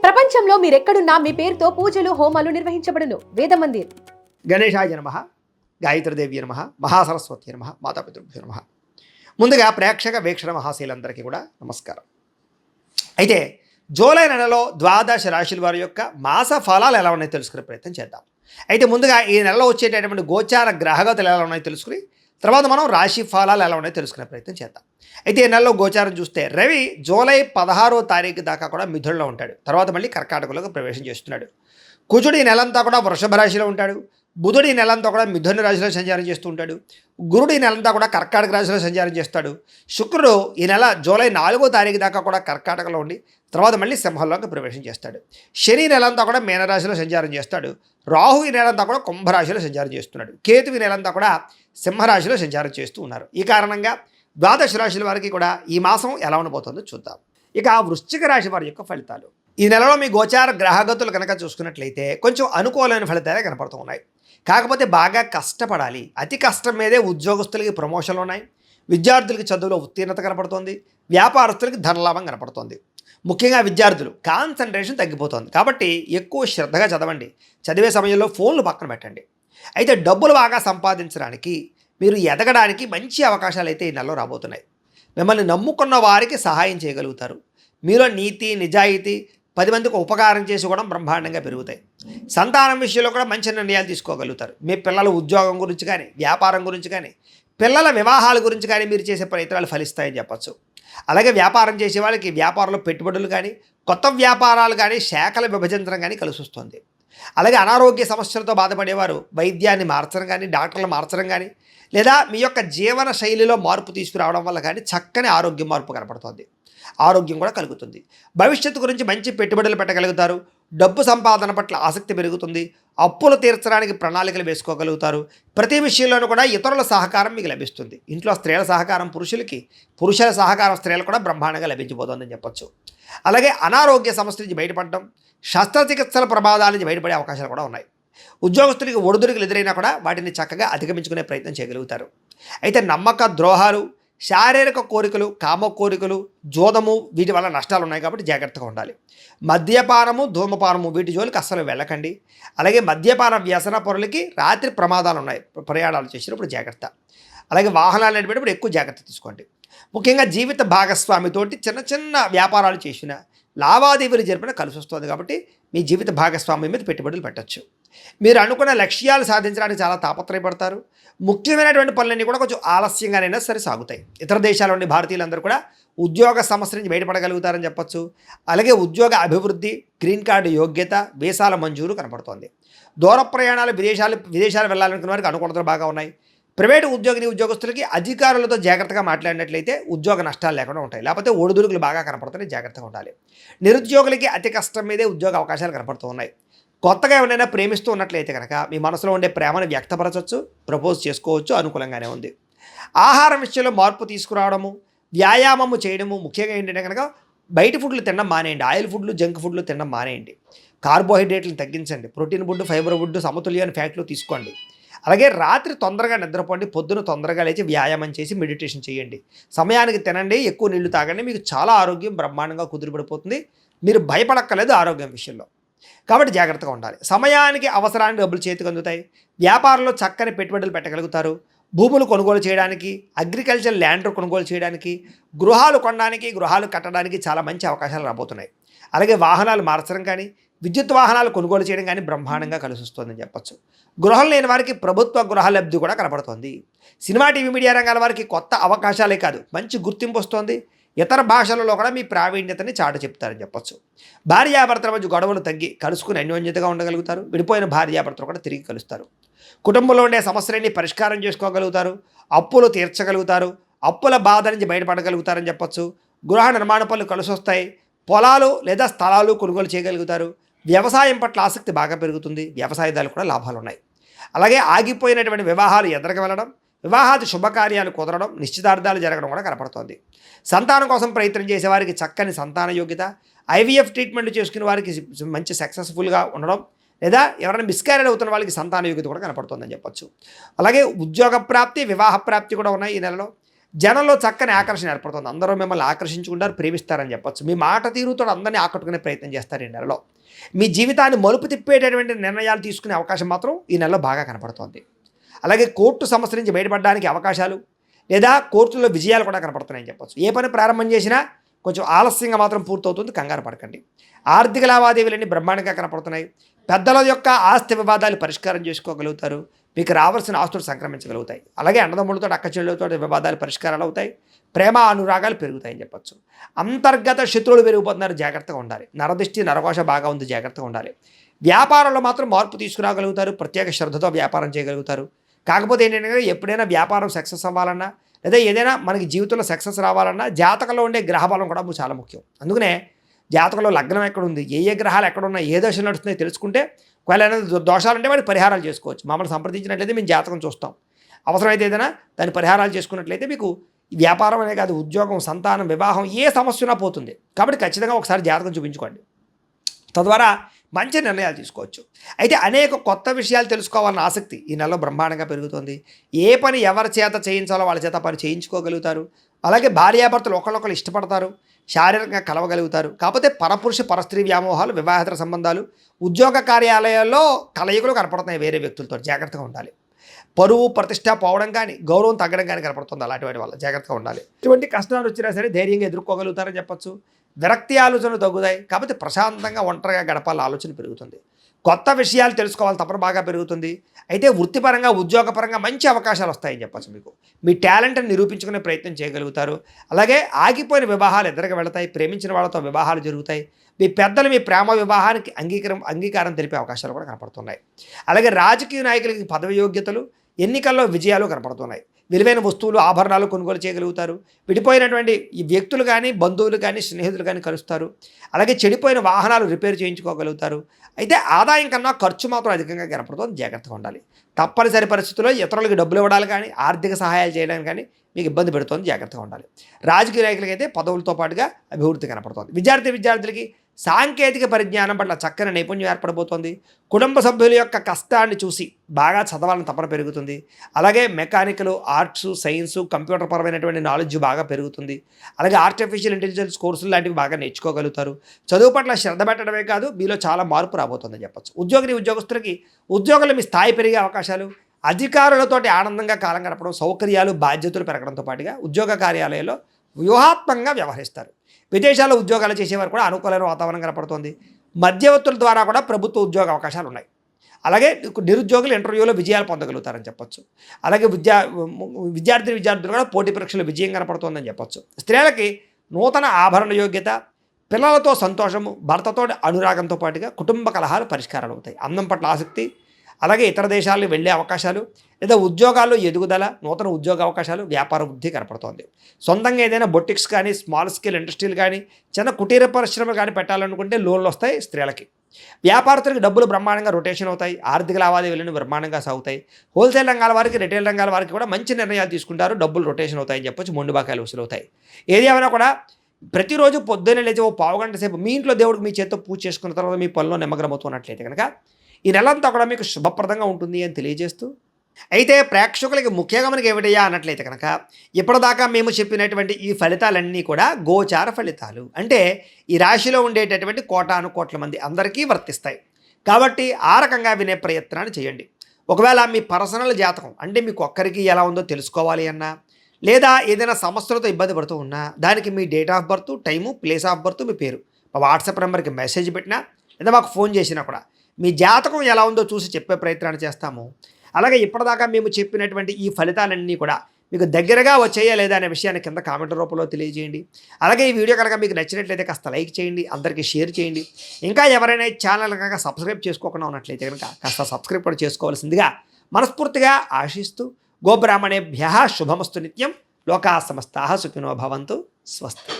ప్రపంచంలో మీరెక్కడున్నా మీ పేరుతో పూజలు హోమాలు నిర్వహించబడును. వేద మందిర్. గణేశాయ నమః, గాయత్రీదేవి నమః, మహాసరస్వతి నమః, మాతాపితృభ్యో నమః. ముందుగా ప్రేక్షక వీక్షణ మహాశీలందరికీ కూడా నమస్కారం. అయితే జూలై నెలలో ద్వాదశ రాశుల వారి యొక్క మాస ఫలాలు ఎలా ఉన్నాయో తెలుసుకునే ప్రయత్నం చేద్దాం. అయితే ముందుగా ఈ నెలలో వచ్చేటటువంటి గోచార గ్రహగతులు ఎలా ఉన్నాయో తెలుసుకుని తర్వాత మనం రాశి ఫలాలు ఎలా ఉన్నాయో తెలుసుకునే ప్రయత్నం చేద్దాం. అయితే ఈ నెలలో గోచారం చూస్తే రవి జూలై 16వ తారీఖు దాకా కూడా మిథునంలో ఉంటాడు. తర్వాత మళ్ళీ కర్కాటకంలోకి ప్రవేశం చేస్తున్నాడు. కుజుడు ఈ నెలంతా కూడా వృషభ రాశిలో ఉంటాడు. బుధుడు ఈ నెలంతా కూడా మిథున రాశిలో సంచారం చేస్తూ ఉంటాడు. గురుడు ఈ నెలంతా కూడా కర్కాటక రాశిలో సంచారం చేస్తాడు. శుక్రుడు ఈ నెల జూలై 4వ తారీఖు దాకా కూడా కర్కాటకలో ఉండి తర్వాత మళ్ళీ సింహంలోకి ప్రవేశం చేస్తాడు. శని నెలంతా కూడా మీనరాశిలో సంచారం చేస్తాడు. రాహు ఈ నెలంతా కూడా కుంభరాశిలో సంచారం చేస్తున్నాడు. కేతు ఈ నెలంతా కూడా సింహరాశిలో సంచారం చేస్తూ ఉన్నారు. ఈ కారణంగా ద్వాదశ రాశుల వారికి కూడా ఈ మాసం ఎలా ఉండబోతుందో చూద్దాం. ఇక వృశ్చిక రాశి వారి యొక్క ఫలితాలు. ఈ నెలలో మీ గోచార గ్రహగతులు కనుక చూసుకున్నట్లయితే కొంచెం అనుకూలమైన ఫలితాలే కనపడుతూ ఉన్నాయి. కాకపోతే బాగా కష్టపడాలి. అతి కష్టం మీదే ఉద్యోగస్తులకి ప్రమోషన్లు ఉన్నాయి. విద్యార్థులకి చదువులో ఉత్తీర్ణత కనపడుతోంది. వ్యాపారస్తులకి ధనలాభం కనపడుతోంది. ముఖ్యంగా విద్యార్థులు కాన్సన్ట్రేషన్ తగ్గిపోతుంది. కాబట్టి ఎక్కువ శ్రద్ధగా చదవండి. చదివే సమయంలో ఫోన్లు పక్కన పెట్టండి. అయితే డబ్బులు బాగా సంపాదించడానికి మీరు ఎదగడానికి మంచి అవకాశాలు అయితే ఈ నెలలో రాబోతున్నాయి. మిమ్మల్ని నమ్ముకున్న వారికి సహాయం చేయగలుగుతారు. మీలో నీతి నిజాయితీ 10 మందికి ఉపకారం చేసి కూడా బ్రహ్మాండంగా పెరుగుతాయి. సంతానం విషయంలో కూడా మంచి నిర్ణయాలు తీసుకోగలుగుతారు. మీ పిల్లల ఉద్యోగం గురించి కానీ వ్యాపారం గురించి కానీ పిల్లల వివాహాల గురించి కానీ మీరు చేసే ప్రయత్నాలు ఫలిస్తాయని చెప్పచ్చు. అలాగే వ్యాపారం చేసే వాళ్ళకి వ్యాపారంలో పెట్టుబడులు కానీ కొత్త వ్యాపారాలు కానీ శాఖల విభజించడం కానీ కలిసి వస్తుంది. అలాగే అనారోగ్య సమస్యలతో బాధపడేవారు వైద్యాన్ని మార్చడం కానీ డాక్టర్లు మార్చడం కానీ లేదా మీ యొక్క జీవన శైలిలో మార్పు తీసుకురావడం వల్ల కానీ చక్కని ఆరోగ్య మార్పు కనపడుతుంది. ఆరోగ్యం కూడా కలుగుతుంది. భవిష్యత్తు గురించి మంచి పెట్టుబడులు పెట్టగలుగుతారు. డబ్బు సంపాదన పట్ల ఆసక్తి పెరుగుతుంది. అప్పులు తీర్చడానికి ప్రణాళికలు వేసుకోగలుగుతారు. ప్రతి విషయంలోనూ కూడా ఇతరుల సహకారం మీకు లభిస్తుంది. ఇంట్లో స్త్రీల సహకారం పురుషులకి, పురుషుల సహకారం స్త్రీలకు కూడా బ్రహ్మాండంగా లభించబోతోందని చెప్పొచ్చు. అలాగే అనారోగ్య సమస్య నుంచి బయటపడడం, శస్త్రచికిత్సల ప్రమాదాల నుంచి బయటపడే అవకాశాలు కూడా ఉన్నాయి. ఉద్యోగస్తులకి ఒడిదుడుకులు ఎదురైనా కూడా వాటిని చక్కగా అధిగమించుకునే ప్రయత్నం చేయగలుగుతారు. అయితే నమ్మక ద్రోహాలు, శారీరక కోరికలు, కామ కోరికలు, జోదము వీటి వల్ల నష్టాలు ఉన్నాయి. కాబట్టి జాగ్రత్తగా ఉండాలి. మద్యపానము, ధూమపానము వీటి జోలికి అస్సలు వెళ్ళకండి. అలాగే మద్యపాన వ్యసన పరులకి రాత్రి ప్రమాదాలు ఉన్నాయి. ప్రయాణాలు చేసినప్పుడు జాగ్రత్త. అలాగే వాహనాలు నడిపేటప్పుడు ఎక్కువ జాగ్రత్త తీసుకోండి. ముఖ్యంగా జీవిత భాగస్వామితోటి చిన్న చిన్న వ్యాపారాలు చేసిన లావాదేవీలు జరిపిన కలిసి వస్తుంది. కాబట్టి మీ జీవిత భాగస్వామి మీద పెట్టుబడులు పెట్టచ్చు. మీరు అనుకున్న లక్ష్యాలు సాధించడానికి చాలా తాపత్రయపడతారు. ముఖ్యమైనటువంటి పనులన్నీ కూడా కొంచెం ఆలస్యంగానైనా సరే సాగుతాయి. ఇతర దేశాల్లోని భారతీయులందరూ కూడా ఉద్యోగ సమస్య నుంచి బయటపడగలుగుతారని చెప్పచ్చు. అలాగే ఉద్యోగ అభివృద్ధి, గ్రీన్ కార్డు యోగ్యత, వీసాల మంజూరు కనపడుతోంది. దూర ప్రయాణాలు, విదేశాలు వెళ్ళాలనుకున్న వారికి అనుకూలతలు బాగా ఉన్నాయి. ప్రైవేటు ఉద్యోగస్తులకి అధికారులతో జాగ్రత్తగా మాట్లాడినట్లయితే ఉద్యోగ నష్టాలు లేకుండా ఉంటాయి. లేకపోతే ఒడిదుడుకులు బాగా కనపడుతున్నాయి. జాగ్రత్తగా ఉండాలి. నిరుద్యోగులకి అతి కష్టం మీదే ఉద్యోగ అవకాశాలు కనపడుతూ ఉన్నాయి. కొత్తగా ఎవరైనా ప్రేమిస్తూ ఉన్నట్లయితే కనుక మీ మనసులో ఉండే ప్రేమను వ్యక్తపరచవచ్చు, ప్రపోజ్ చేసుకోవచ్చు. అనుకూలంగానే ఉంది. ఆహారం విషయంలో మార్పు తీసుకురావడము, వ్యాయామము చేయడము, ముఖ్యంగా ఏంటంటే కనుక బయట ఫుడ్లు తినడం మానేయండి. ఆయిల్ ఫుడ్లు, జంక్ ఫుడ్లు తినడం మానేయండి. కార్బోహైడ్రేట్లను తగ్గించండి. ప్రోటీన్ ఫుడ్, ఫైబర్ ఫుడ్, సమతుల్యమైన ఫ్యాట్లు తీసుకోండి. అలాగే రాత్రి తొందరగా నిద్రపోండి. పొద్దున తొందరగా లేచి వ్యాయామం చేసి మెడిటేషన్ చేయండి. సమయానికి తినండి. ఎక్కువ నీళ్లు తాగండి. మీకు చాలా ఆరోగ్యం బ్రహ్మాండంగా కుదిరిపడిపోతుంది. మీరు భయపడక్కర్లేదు ఆరోగ్యం విషయంలో. కాబట్టి జాగ్రత్తగా ఉండాలి. సమయానికి అవసరానికి డబ్బులు చేతికి అందుతాయి. వ్యాపారంలో చక్కని పెట్టుబడులు పెట్టగలుగుతారు. భూములు కొనుగోలు చేయడానికి, అగ్రికల్చర్ ల్యాండ్ కొనుగోలు చేయడానికి, గృహాలు కొనడానికి, గృహాలు కట్టడానికి చాలా మంచి అవకాశాలు రాబోతున్నాయి. అలాగే వాహనాలు మార్చడం కానీ విద్యుత్ వాహనాలు కొనుగోలు చేయడం కానీ బ్రహ్మాండంగా కలిసి వస్తుందని చెప్పచ్చు. గృహం లేని వారికి ప్రభుత్వ గృహ లబ్ధి కూడా కనపడుతోంది. సినిమా, టీవీ, మీడియా రంగాల వారికి కొత్త అవకాశాలే కాదు మంచి గుర్తింపు వస్తుంది. ఇతర భాషలలో కూడా మీ ప్రావీణ్యతని చాటు చెప్తారని చెప్పచ్చు. భార్యాభర్తల మధ్య గొడవలు తగ్గి కలుసుకుని అన్యోన్యతగా ఉండగలుగుతారు. విడిపోయిన భార్యాభర్తలు కూడా తిరిగి కలుస్తారు. కుటుంబంలో ఉండే సమస్యలన్నీ పరిష్కారం చేసుకోగలుగుతారు. అప్పులు తీర్చగలుగుతారు. అప్పుల బాధ నుంచి బయటపడగలుగుతారని చెప్పచ్చు. గృహ నిర్మాణ పనులు కలిసి వస్తాయి. పొలాలు లేదా స్థలాలు కొనుగోలు చేయగలుగుతారు. వ్యవసాయం పట్ల ఆసక్తి బాగా పెరుగుతుంది. వ్యవసాయదారులు కూడా లాభాలు ఉన్నాయి. అలాగే ఆగిపోయినటువంటి వివాహాలు ఎదరికి వెళ్ళడం, వివాహాది శుభకార్యాలు కుదరడం, నిశ్చితార్థాలు జరగడం కూడా కనపడుతోంది. సంతానం కోసం ప్రయత్నం చేసేవారికి చక్కని సంతాన యోగ్యత, ఐవీఎఫ్ ట్రీట్మెంట్ చేసుకునే వారికి మంచి సక్సెస్ఫుల్గా ఉండడం, లేదా ఎవరైనా మిస్క్యారేజ్ అవుతున్న వాళ్ళకి సంతాన యోగ్యత కూడా కనపడుతుందని చెప్పచ్చు. అలాగే ఉద్యోగ ప్రాప్తి, వివాహ ప్రాప్తి కూడా ఉన్నాయి ఈ నెలలో. జనంలో చక్కని ఆకర్షణ ఏర్పడుతుంది. అందరూ మిమ్మల్ని ఆకర్షించుకుంటారు, ప్రేమిస్తారని చెప్పొచ్చు. మీ మాట తీరుతో అందరినీ ఆకట్టుకునే ప్రయత్నం చేస్తారు ఈ నెలలో. మీ జీవితాన్ని మలుపు తిప్పేటటువంటి నిర్ణయాలు తీసుకునే అవకాశం మాత్రం ఈ నెలలో బాగా కనపడుతోంది. అలాగే కోర్టు సమస్య నుంచి బయటపడడానికి అవకాశాలు లేదా కోర్టులో విజయాలు కూడా కనపడుతున్నాయని చెప్పొచ్చు. ఏ పని ప్రారంభం చేసినా కొంచెం ఆలస్యంగా మాత్రం పూర్తవుతుంది, కంగారు పడకండి. ఆర్థిక లావాదేవీలన్నీ బ్రహ్మాండంగా కనపడుతున్నాయి. పెద్దల యొక్క ఆస్తి వివాదాలు పరిష్కారం చేసుకోగలుగుతారు. మీకు రావాల్సిన ఆస్తులు సంక్రమించగలుగుతాయి. అలాగే అన్నదమ్ములతో అక్క చెల్లెలతో వివాదాలు పరిష్కారాలు అవుతాయి. ప్రేమ అనురాగాలు పెరుగుతాయని చెప్పొచ్చు. అంతర్గత శత్రువులు పెరిగిపోతున్నారు, జాగ్రత్తగా ఉండాలి. నరదృష్టి నరకోశ బాగా ఉంది, జాగ్రత్తగా ఉండాలి. వ్యాపారంలో మాత్రం మార్పు తీసుకురాగలుగుతారు, ప్రత్యేక శ్రద్ధతో వ్యాపారం చేయగలుగుతారు. కాకపోతే ఏంటంటే ఎప్పుడైనా వ్యాపారం సక్సెస్ అవ్వాలన్నా లేదా ఏదైనా మనకి జీవితంలో సక్సెస్ రావాలన్నా జాతకంలో ఉండే గ్రహబలం కూడా చాలా ముఖ్యం. అందుకనే జాతకంలో లగ్నం ఎక్కడుంది, ఏ గ్రహాలు ఎక్కడున్నాయి, ఏ దశలు నడుస్తున్నాయో తెలుసుకుంటే ఒకవేళ ఏదైనా దోషాలు ఉంటే వాటి పరిహారాలు చేసుకోవచ్చు. మమ్మల్ని సంప్రదించినట్లయితే మేము జాతకం చూస్తాం. అవసరమైతే ఏదైనా దాని పరిహారాలు చేసుకున్నట్లయితే మీకు వ్యాపారం అనే కాదు, ఉద్యోగం, సంతానం, వివాహం ఏ సమస్య ఉన్నా పోతుంది. కాబట్టి ఖచ్చితంగా ఒకసారి జాతకం చూపించుకోండి. తద్వారా మంచి నిర్ణయాలు తీసుకోవచ్చు. అయితే అనేక కొత్త విషయాలు తెలుసుకోవాలన్న ఆసక్తి ఈ నెలలో బ్రహ్మాండంగా పెరుగుతుంది. ఏ పని ఎవరి చేత చేయించాలో వాళ్ళ చేత పని చేయించుకోగలుగుతారు. అలాగే భార్యాభర్తలు ఒకళ్ళొకళ్ళు ఇష్టపడతారు, శారీరకంగా కలవగలుగుతారు. కాకపోతే పరపురుష పరస్త్రీ వ్యామోహాలు, వివాహేతర సంబంధాలు, ఉద్యోగ కార్యాలయాల్లో కలయికలు కనపడుతున్నాయి వేరే వ్యక్తులతో, జాగ్రత్తగా ఉండాలి. పరువు ప్రతిష్ట పోవడం కానీ గౌరవం తగ్గడం కానీ కనపడుతుంది. అలాంటి వాటి వల్ల జాగ్రత్తగా ఉండాలి. ఇటువంటి కష్టాలు వచ్చినా సరే ధైర్యంగా ఎదుర్కోగలుగుతారని చెప్పొచ్చు. విరక్తి ఆలోచనలు తగ్గుతాయి. కాబట్టి ప్రశాంతంగా ఒంటరిగా గడపాల ఆలోచన పెరుగుతుంది. కొత్త విషయాలు తెలుసుకోవాలి తపన బాగా పెరుగుతుంది. అయితే వృత్తిపరంగా ఉద్యోగపరంగా మంచి అవకాశాలు వస్తాయని చెప్పచ్చు. మీకు మీ టాలెంట్ని నిరూపించుకునే ప్రయత్నం చేయగలుగుతారు. అలాగే ఆగిపోయిన వివాహాలు ఎదురుగా వెళతాయి. ప్రేమించిన వాళ్ళతో వివాహాలు జరుగుతాయి. మీ పెద్దలు మీ ప్రేమ వివాహానికి అంగీకారం తెలిపే అవకాశాలు కూడా కనపడుతున్నాయి. అలాగే రాజకీయ నాయకులకి పదవి యోగ్యతలు, ఎన్నికల్లో విజయాలు కనపడుతున్నాయి. విలువైన వస్తువులు, ఆభరణాలు కొనుగోలు చేయగలుగుతారు. విడిపోయినటువంటి ఈ వ్యక్తులు కానీ, బంధువులు కానీ, స్నేహితులు కానీ కలుస్తారు. అలాగే చెడిపోయిన వాహనాలు రిపేర్ చేయించుకోగలుగుతారు. అయితే ఆదాయం కన్నా ఖర్చు మాత్రం అధికంగా కనపడుతుంది, జాగ్రత్తగా ఉండాలి. తప్పనిసరి పరిస్థితుల్లో ఇతరులకు డబ్బులు ఇవ్వడాలు కానీ, ఆర్థిక సహాయాలు చేయడానికి కానీ మీకు ఇబ్బంది పెడుతుంది, జాగ్రత్తగా ఉండాలి. రాజకీయ నాయకులకైతే పదవులతో పాటుగా అభివృద్ధి కనపడుతుంది. విద్యార్థులకి సాంకేతిక పరిజ్ఞానం పట్ల చక్కని నైపుణ్యం ఏర్పడబోతోంది. కుటుంబ సభ్యుల యొక్క కష్టాన్ని చూసి బాగా చదవాలని తపన పెరుగుతుంది. అలాగే మెకానికల్, ఆర్ట్స్, సైన్స్, కంప్యూటర్ పరమైనటువంటి నాలెడ్జ్ బాగా పెరుగుతుంది. అలాగే ఆర్టిఫిషియల్ ఇంటెలిజెన్స్ కోర్సులు లాంటివి బాగా నేర్చుకోగలుగుతారు. చదువు పట్ల శ్రద్ధ పెట్టడమే కాదు, మీలో చాలా మార్పు రాబోతుందని చెప్పచ్చు. ఉద్యోగస్తులకి ఉద్యోగంలో మీ స్థాయి పెరిగే అవకాశాలు, అధికారులతోటి ఆనందంగా కాలం గడపడం, సౌకర్యాలు, బాధ్యతలు పెరగడంతో పాటుగా ఉద్యోగ కార్యాలయాల్లో వ్యూహాత్మకంగా వ్యవహరిస్తారు. విదేశాల్లో ఉద్యోగాలు చేసేవారు కూడా అనుకూలమైన వాతావరణం కనపడుతుంది. మధ్యవర్తుల ద్వారా కూడా ప్రభుత్వ ఉద్యోగ అవకాశాలు ఉన్నాయి. అలాగే నిరుద్యోగులు ఇంటర్వ్యూలో విజయాలు పొందగలుగుతారని చెప్పొచ్చు. అలాగే విద్యార్థులు కూడా పోటీ పరీక్షలు విజయం కనపడుతుందని చెప్పొచ్చు. స్త్రీలకి నూతన ఆభరణ యోగ్యత, పిల్లలతో సంతోషము, భర్తతో అనురాగంతో పాటుగా కుటుంబ కలహాలు పరిష్కారాలు అవుతాయి. అందం పట్ల ఆసక్తి, అలాగే ఇతర దేశాలకు వెళ్ళే అవకాశాలు లేదా ఉద్యోగాల్లో ఎదుగుదల, నూతన ఉద్యోగ అవకాశాలు, వ్యాపార వృద్ధి కనపడుతోంది. సొంతంగా ఏదైనా బొటిక్స్ కానీ, స్మాల్ స్కేల్ ఇండస్ట్రీలు కానీ, చిన్న కుటీర పరిశ్రమలు కానీ పెట్టాలనుకుంటే లోన్లు వస్తాయి స్త్రీలకి. వ్యాపారస్తులకు డబ్బులు బ్రహ్మాండంగా రొటేషన్ అవుతాయి. ఆర్థిక లావాదేవీలను బ్రహ్మాండంగా సాగుతాయి. హోల్సేల్ రంగాల వారికి, రిటైల్ రంగాల వారికి కూడా మంచి నిర్ణయాలు తీసుకుంటారు. డబ్బులు రొటేషన్ అవుతాయని చెప్పొచ్చు. మొండి బాకాయలు వసూలు అవుతాయి. ఏది ఏమైనా కూడా ప్రతిరోజు పొద్దున్నే లేచి ఓ పావుగంట సేపు మీ ఇంట్లో దేవుడికి మీ చేత్తో పూజ చేసుకున్న తర్వాత మీ పనిలో నిమగ్నమవుతున్నట్లయితే కనుక ఈ నెలంతా కూడా మీకు శుభప్రదంగా ఉంటుంది అని తెలియజేస్తూ, అయితే ప్రేక్షకులకి ముఖ్యంగా మనకి ఏమిటయ్యా అన్నట్లయితే కనుక ఇప్పటిదాకా మేము చెప్పినటువంటి ఈ ఫలితాలన్నీ కూడా గోచార ఫలితాలు. అంటే ఈ రాశిలో ఉండేటటువంటి కోటాను కోట్ల మంది అందరికీ వర్తిస్తాయి. కాబట్టి ఆ రకంగా వినే ప్రయత్నాన్ని చేయండి. ఒకవేళ మీ పర్సనల్ జాతకం అంటే మీకు ఒక్కరికి ఎలా ఉందో తెలుసుకోవాలి అన్నా, లేదా ఏదైనా సమస్యలతో ఇబ్బంది పడుతూ ఉన్నా దానికి మీ date of birth, time, place of birth, మీ పేరు మా వాట్సాప్ నెంబర్కి మెసేజ్ పెట్టినా లేదా మాకు ఫోన్ చేసినా కూడా మీ జాతకం ఎలా ఉందో చూసి చెప్పే ప్రయత్నాన్ని చేస్తాము. అలాగే ఇప్పటిదాకా మేము చెప్పినటువంటి ఈ ఫలితాలన్నీ కూడా మీకు దగ్గరగా వచ్చాయా లేదా అనే విషయాన్ని కింద కామెంట్ రూపంలో తెలియజేయండి. అలాగే ఈ వీడియో కనుక మీకు నచ్చినట్లయితే కాస్త లైక్ చేయండి, అందరికీ షేర్ చేయండి. ఇంకా ఎవరైనా ఛానల్ కనుక సబ్స్క్రైబ్ చేసుకోకుండా ఉన్నట్లయితే కనుక కాస్త సబ్స్క్రైబ్ కూడా చేసుకోవాల్సిందిగా మనస్ఫూర్తిగా ఆశిస్తూ, గోబ్రాహ్మణేభ్యః శుభమస్తు నిత్యం. లోకా సమస్తాః సుఖినో భవంతు. స్వస్తి.